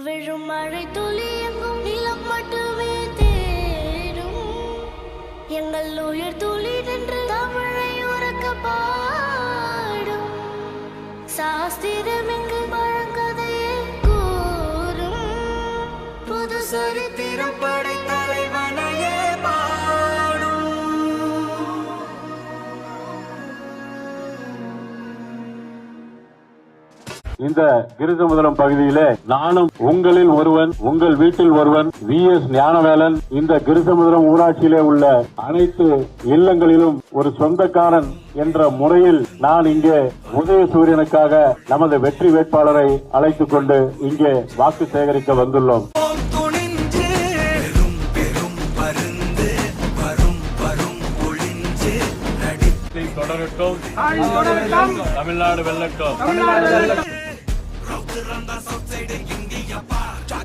விழும் மழை துளி எங்கும் நிலம் மட்டுமே தேடும் எங்கள் உயிர் துளி நின்று தமிழை உறக்க பாடும் சாஸ்திரம் இங்கு பழங்கதையே கூறும் புது சரித்திரம் படை தலைவனையே பாடும். இந்த கிருசமுதலம் பகுதியிலே நானும் உங்களில் ஒருவன், உங்கள் வீட்டில் ஒருவன், VS ஞானவேலன் இந்த கிருசமுதலம் ஊராட்சியிலே உள்ள அனைத்து இல்லங்களிலும் ஒரு சொந்தக்காரன் என்ற முறையில் நான் இங்கே உதயசூரியனுக்காக நமது வெற்றி வேட்பாளரை அழைத்துக் கொண்டு இங்கே வாக்கு சேகரிக்க வந்துள்ளோம். தொடரட்டும், தமிழ்நாடு வெல்லட்டும்.